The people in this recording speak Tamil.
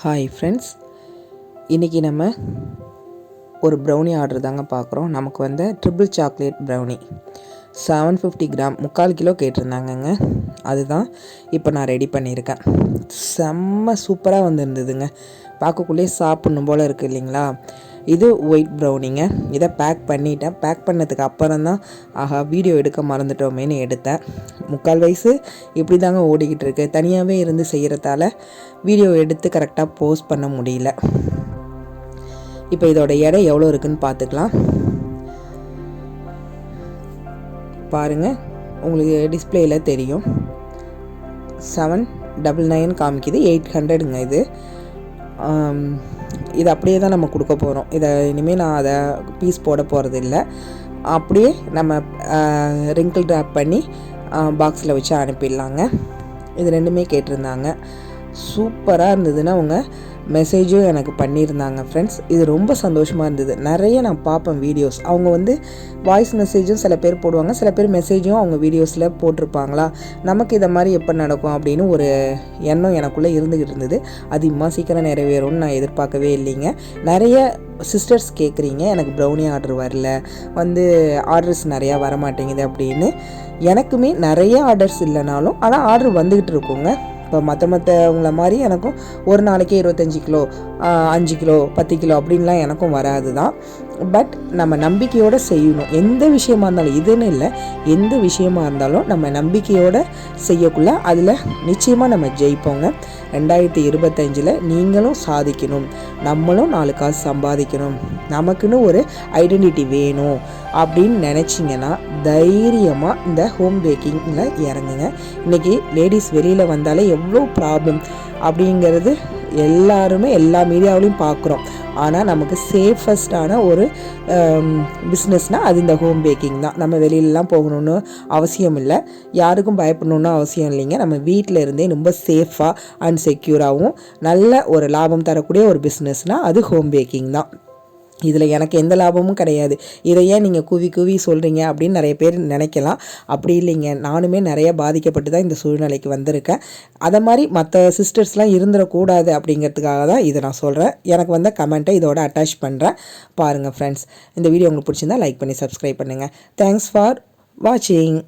ஹாய் ஃப்ரெண்ட்ஸ், இன்றைக்கி நம்ம ஒரு ப்ரௌனி ஆர்டர் தாங்க பார்க்குறோம். நமக்கு வந்து triple chocolate brownie 750 gram 3/4 kilo கேட்டிருந்தாங்கங்க. அதுதான் இப்போ நான் ரெடி பண்ணியிருக்கேன். செம்ம சூப்பராக வந்துருந்ததுங்க. பார்க்கக்குள்ளே சாப்பிட்ணும் போல் இருக்குது இல்லைங்களா? இது ஒயிட் ப்ரௌனிங்க. இதை பேக் பண்ணிட்டேன். பேக் பண்ணதுக்கு அப்புறம் தான் வீடியோ எடுக்க மறந்துட்டோமேனு எடுத்தேன். 3/4 வயசு இப்படி தாங்க ஓடிக்கிட்டு இருக்கு. தனியாகவே இருந்து செய்கிறதால வீடியோ எடுத்து கரெக்டாக போஸ்ட் பண்ண முடியல. இப்போ இதோட எடை எவ்வளோ இருக்குன்னு பார்த்துக்கலாம். பாருங்கள், உங்களுக்கு டிஸ்பிளேயில் தெரியும். 799 காமிக்குது. 800ங்க இது. இது அப்படியே தான் நம்ம கொடுக்க போகிறோம். இதை இனிமேல் நான் அதை பீஸ் போட போகிறது இல்லை. அப்படியே நம்ம ரிங்கிள் ட்ராப் பண்ணி பாக்ஸில் வச்சு அனுப்பிடலாங்க. இது ரெண்டுமே கேட்டிருந்தாங்க. சூப்பராக இருந்ததுன்னு அவங்க மெசேஜும் எனக்கு பண்ணியிருந்தாங்க ஃப்ரெண்ட்ஸ். இது ரொம்ப சந்தோஷமாக இருந்தது. நிறைய நான் பார்ப்பேன் வீடியோஸ். அவங்க வந்து வாய்ஸ் மெசேஜும் சில பேர் போடுவாங்க, சில பேர் மெசேஜும் அவங்க வீடியோஸில் போட்டிருப்பாங்களா. நமக்கு இதை மாதிரி எப்போ நடக்கும் அப்படின்னு ஒரு எண்ணம் எனக்குள்ளே இருந்துக்கிட்டு இருந்தது. அது இம்மா சீக்கிரம் நிறைவேறும்னு நான் எதிர்பார்க்கவே இல்லைங்க. நிறைய சிஸ்டர்ஸ் கேட்குறீங்க, எனக்கு ப்ரௌனி ஆர்டர் வரல, ஆர்டர்ஸ் நிறையா வரமாட்டேங்குது அப்படின்னு. எனக்குமே நிறைய ஆர்டர்ஸ் இல்லைனாலும் ஆனால் ஆர்டர் வந்துக்கிட்டு இருக்குங்க. இப்போ மற்றவங்கள மாதிரி எனக்கும் ஒரு நாளைக்கு 25 கிலோ 5 கிலோ 10 கிலோ அப்படின்லாம் எனக்கும் வராது தான். பட் நம்ம நம்பிக்கையோடு செய்யணும். எந்த விஷயமா இருந்தாலும், இதுன்னு இல்லை, எந்த விஷயமா இருந்தாலும் நம்ம நம்பிக்கையோடு செய்யக்குள்ள அதில் நிச்சயமாக நம்ம ஜெயிப்போங்க. 2025 நீங்களும் சாதிக்கணும், நம்மளும் 4 காசு சம்பாதிக்கணும், நமக்குன்னு ஒரு ஐடென்டிட்டி வேணும் அப்படின்னு நினச்சிங்கன்னா தைரியமாக இந்த ஹோம் பேக்கிங்கில் இறங்குங்க. இன்றைக்கி லேடிஸ் வெளியில் வந்தாலே எவ்வளோ ப்ராப்ளம் அப்படிங்கிறது எல்லாருமே எல்லா மீடியாவிலையும் பார்க்குறோம். ஆனால் நமக்கு சேஃபஸ்டான ஒரு பிஸ்னஸ்னால் அது இந்த ஹோம் பேக்கிங் தான். நம்ம வெளியிலலாம் போகணுன்னு அவசியம் இல்லை, யாருக்கும் பயப்படணுன்னு அவசியம் இல்லைங்க. நம்ம வீட்டில் இருந்தே ரொம்ப சேஃபாக அண்ட் செக்யூராகவும் நல்ல ஒரு லாபம் தரக்கூடிய ஒரு பிஸ்னஸ்னால் அது ஹோம் பேக்கிங் தான். இதில் எனக்கு எந்த லாபமும் கிடையாது. இதை ஏன் நீங்கள் கூவி சொல்கிறீங்க அப்படின்னு நிறைய பேர் நினைக்கலாம். அப்படி இல்லைங்க, நானுமே நிறைய பாதிக்கப்பட்டு தான் இந்த சூழ்நிலைக்கு வந்திருக்கேன். அதை மாதிரி மற்ற சிஸ்டர்ஸ்லாம் இருந்துடக்கூடாது அப்படிங்கிறதுக்காக தான் இதை நான் சொல்கிறேன். எனக்கு வந்த கமெண்ட்டை இதோட அட்டாச் பண்ணுறேன். பாருங்கள் ஃப்ரெண்ட்ஸ், இந்த வீடியோ உங்களுக்கு பிடிச்சிருந்தா லைக் பண்ணி சப்ஸ்கிரைப் பண்ணுங்கள். தேங்க்ஸ் ஃபார் வாட்சிங்.